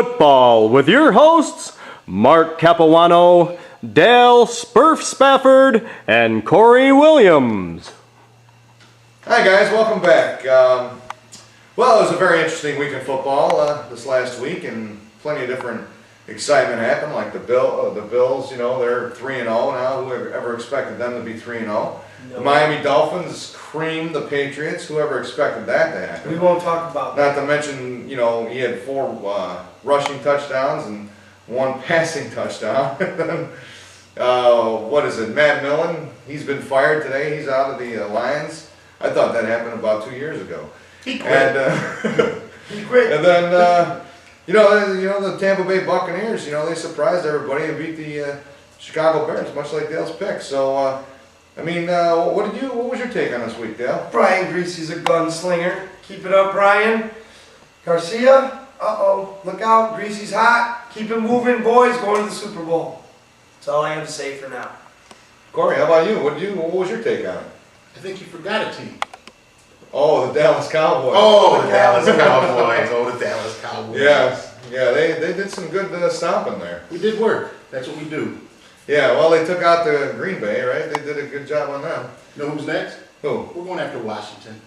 Football with your hosts, Mark Capuano, Dale Spurf Spafford, and Cory Williams. Hi guys, welcome back. Well, it was a very interesting week in football this last week, and plenty of different excitement happened. Like the Bills, you know, they're 3-0 now. Whoever ever expected them to be 3-0? No. The Miami Dolphins creamed the Patriots. Whoever expected that to happen? We won't talk about that. Not to mention, you know, he had 4 rushing touchdowns and 1 passing touchdown. What is it? Matt Millen, he's been fired today. He's out of the Lions. I thought that happened about 2 years ago. He quit. And, he quit. And then, you know, the Tampa Bay Buccaneers, you know, they surprised everybody and beat the Chicago Bears, much like Dale's pick. So, I mean, what was your take on this week, Dale? Brian Greasy's a gunslinger. Keep it up, Brian. Garcia, look out. Greasy's hot. Keep it moving, boys. Going to the Super Bowl. That's all I have to say for now. Cory, how about you? What was your take on it? I think you forgot a team. Oh, the Dallas Cowboys. Oh, the Dallas Cowboys. Oh, the Dallas Cowboys. Yeah, they did some good stomping there. We did work. That's what we do. Yeah, well, they took out the Green Bay, right? They did a good job on them. You know who's next? Who? We're going after Washington.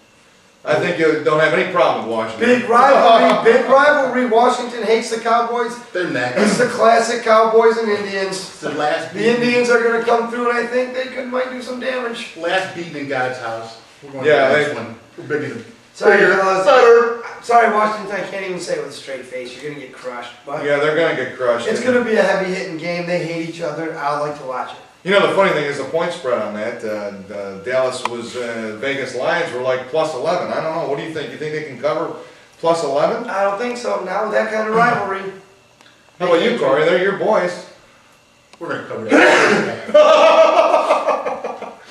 I think you don't have any problem with Washington. Big rivalry. Washington hates the Cowboys. They're next. It's the classic Cowboys and Indians. It's the last The Indians are going to come through, and I think they might do some damage. last beating in God's house. We're going Yeah, to the next one. We're bigger than Sorry, Washington. I can't even say it with a straight face. You're going to get crushed. But Yeah, they're going to get crushed. it's going to be a heavy-hitting game. They hate each other. I like to watch it. You know, the funny thing is the point spread on that. Dallas was, Vegas Lions were like plus 11. I don't know. What do you think? You think they can cover plus 11? I don't think so. Not with that kind of rivalry. How about you, Cory? They're your boys. We're going to cover that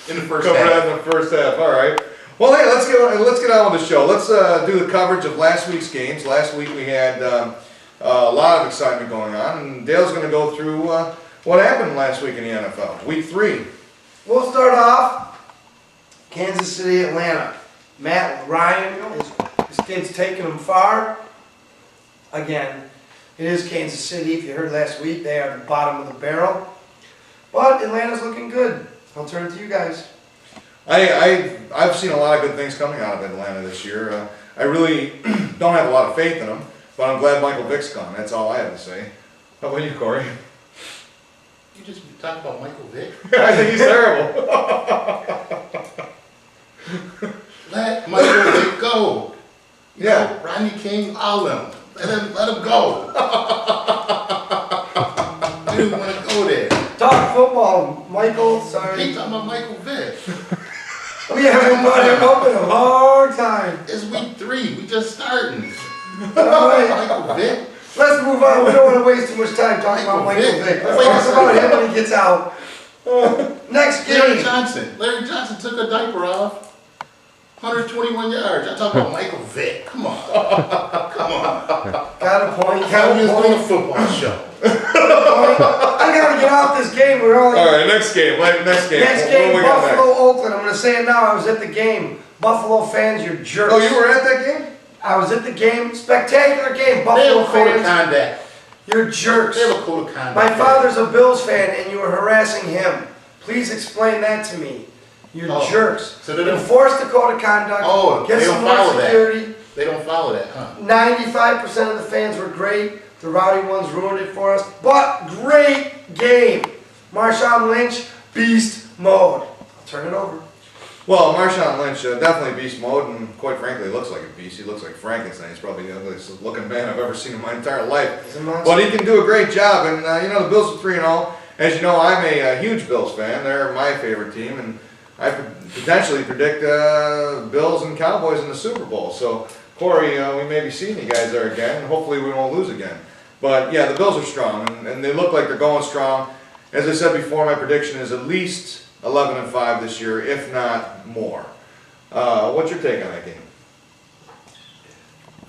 in the first Cover half. that in the first half. All right. Well, hey, let's get on with the show. Let's do the coverage of last week's games. Last week we had a lot of excitement going on, and Dale's going to go through what happened last week in the NFL. Week 3. We'll start off Kansas City, Atlanta. Matt Ryan, his kid's taking them far. Again, it is Kansas City. If you heard last week, they are at the bottom of the barrel. But Atlanta's looking good. I'll turn it to you guys. I've seen a lot of good things coming out of Atlanta this year. I really don't have a lot of faith in them, but I'm glad Michael Vick's gone. That's all I have to say. How about you, Cory? You just talked about Michael Vick? I think he's terrible. Let Michael Vick go. You Yeah. know, Rodney King, all of them. Let him go. I didn't want to go there. Talk football, Michael. Sorry. Keep talking about Michael Vick. We haven't brought him up in a long time. It's week 3. We just starting. All right. Michael Vick. Let's move on. We don't want to waste too much time talking about Michael Vick. Let's talk about him when he gets out. Next Larry game. Johnson. Larry Johnson took a diaper off. 121 yards. I'm talking about Michael Vick. Come on. Come on. Got a point. How we was doing a football show. I gotta get off this game. We're only. All right, next game. Next game. Next What game, do we got Buffalo, next? Oakland. I'm gonna say it now. I was at the game. Buffalo fans, you're jerks. Oh, you were at that game? I was at the game. Spectacular game. They Buffalo have a code of fans, conduct. you're jerks. They have a code of conduct. My father's a Bills fan, and you were harassing him. Please explain that to me. You're jerks. So they don't- Enforce the code of conduct. Oh, Get they some don't more follow that. security. They don't follow that, huh? 95% of the fans were great. The rowdy ones ruined it for us. But great game. Marshawn Lynch, beast mode. I'll turn it over. Well, Marshawn Lynch, definitely beast mode, and quite frankly, he looks like a beast. He looks like Frankenstein. He's probably the ugliest looking man I've ever seen in my entire life. He's a monster. But he can do a great job, and you know, the Bills are 3-0. As you know, I'm a huge Bills fan. They're my favorite team, and I potentially predict Bills and Cowboys in the Super Bowl. So, Cory, we may be seeing you guys there again. Hopefully we won't lose again. But yeah, the Bills are strong, and they look like they're going strong. As I said before, my prediction is at least 11-5 this year, if not more. What's your take on that game?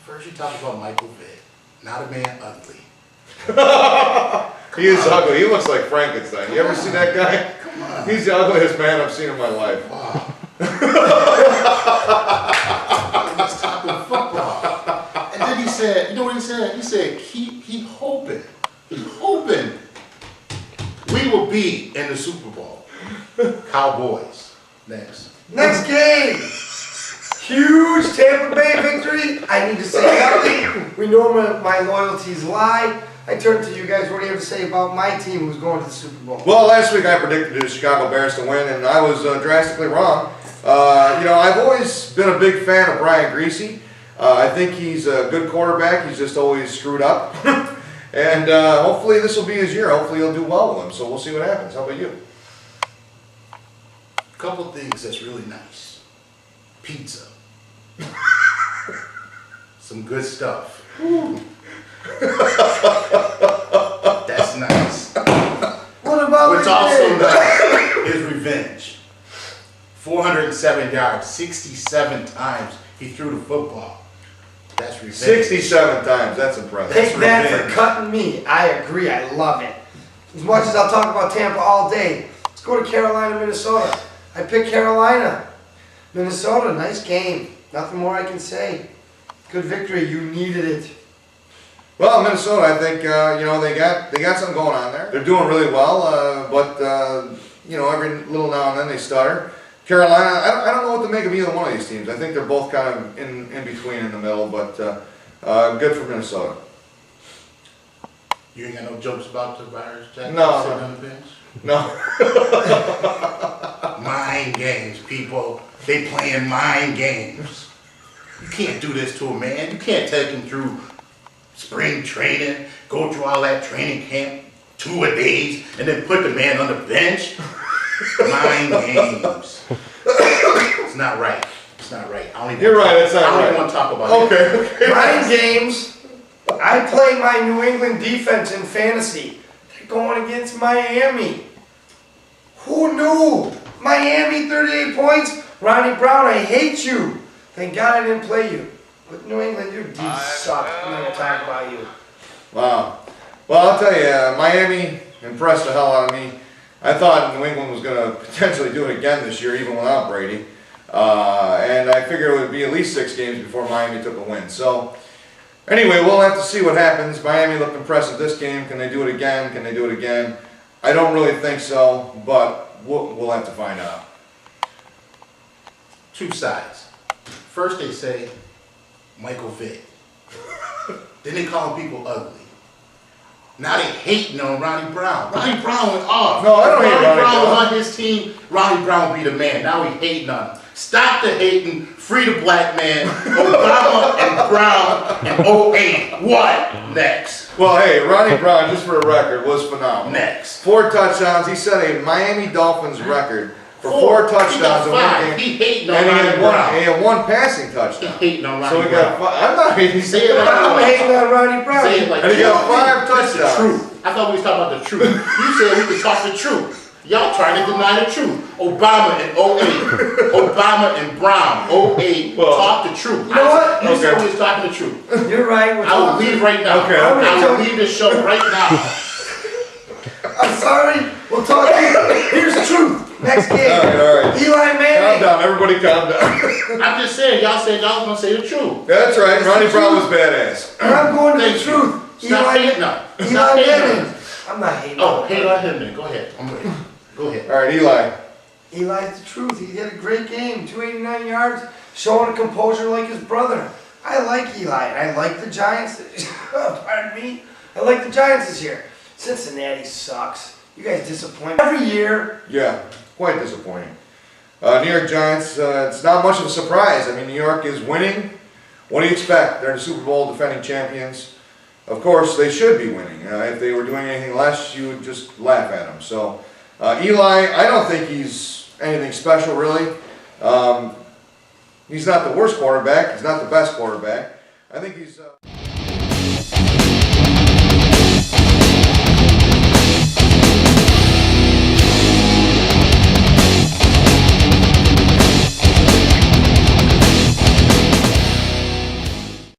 First you talk about Michael Vick. Not a man ugly. He is ugly. He looks like Frankenstein. You ever see that guy? Come on. He's the ugliest man I've seen in my life. Wow. Let's talk about football. And then he said, you know what he said? He said, he hoping we will be in the Super Bowl. Cowboys. Next. Next game. Huge Tampa Bay victory. I need to say nothing. We know my loyalties lie. I turn to you guys. What do you have to say about my team who's going to the Super Bowl? Well, last week I predicted the Chicago Bears to win, and I was drastically wrong. You know, I've always been a big fan of Brian Griese. I think he's a good quarterback. He's just always screwed up. And hopefully this will be his year. Hopefully he'll do well with him. So we'll see what happens. How about you? A couple things that's really nice. Pizza. Some good stuff. That's nice. What about What's also nice is revenge. 407 yards, 67 times he threw the football. That's revenge. 67 times. That's impressive. Take that revenge. for cutting me. I agree. I love it. As much as I'll talk about Tampa all day, let's go to Carolina, Minnesota. I picked Carolina. Minnesota, nice game. Nothing more I can say. Good victory. You needed it. Well, Minnesota, I think you know they got something going on there. They're doing really well, but you know every little now and then they stutter. Carolina, I don't know what to make of either one of these teams. I think they're both kind of in between in the middle, but good for Minnesota. You ain't got no jokes about the virus, Jack? No. Sitting on the bench? No. Mind games, people. They playing mind games. You can't do this to a man. You can't take him through spring training, go through all that training camp, 2-a-days, and then put the man on the bench. Mind games. It's not right. It's not right. You're right, it's not I don't right. even want to talk about it. Okay. Mind games. I play my New England defense in fantasy. They're going against Miami. Who knew? Miami, 38 points. Ronnie Brown, I hate you. Thank God I didn't play you. But New England, your D suck. I'm not going to talk about you. Wow. Well, I'll tell you, Miami impressed the hell out of me. I thought New England was going to potentially do it again this year, even without Brady. And I figured it would be at least 6 games before Miami took a win. So, anyway, we'll have to see what happens. Miami looked impressive this game. Can they do it again? Can they do it again? I don't really think so, but we'll have to find out. Two sides. First they say Michael Vick. Then they call people ugly. Now they hating on Ronnie Brown. Ronnie Brown went off. No, I don't hate Ronnie Brown Brown. was on his team. Ronnie Brown would be the man. Now he hating on him. Stop the hating. Free the black man. Obama and Brown and 08. What? Next. Well, hey, Ronnie Brown, just for a record, was phenomenal. Next. 4 touchdowns. He set a Miami Dolphins record for 4 touchdowns in one game. He hating on And Ronnie Brown. he had 1 passing He touchdown. hating on So Ronnie he got Brown. 5. I'm not hating. Say it like I'm hating on Ronnie Brown. Say it like And he got 5 That's the touchdowns. truth. I thought we was talking about the truth. You said we could talk the truth. Y'all trying to deny the truth. Obama in 08. Obama and Brown, 08, talk the truth. You know what? You said we was talking the truth. You're right. I will leave right now. Okay, I will leave this show right now. I'm sorry. We'll talk. Here's the truth. Next game. All right. Eli Calm Manning. down. Everybody calm down. I'm just saying, y'all said y'all was going to say the truth. That's right. Ronnie Brown was badass. And I'm going to the Thank you. truth. Stop hating on him. Eli Stop hating on Manning. him. I'm not hating Oh, on hate him. on him then. Go ahead. I'm ready. Go ahead. All right, Eli. Eli's the truth. He had a great game. 289 yards, showing a composure like his brother. I like Eli. I like the Giants. Pardon me. I like the Giants this year. Cincinnati sucks. You guys disappoint every year. Yeah, quite disappointing. New York Giants, it's not much of a surprise. I mean, New York is winning. What do you expect? They're the Super Bowl defending champions. Of course, they should be winning. If they were doing anything less, you would just laugh at them. So, Eli, I don't think he's anything special, really. He's not the worst quarterback. He's not the best quarterback. I think he's...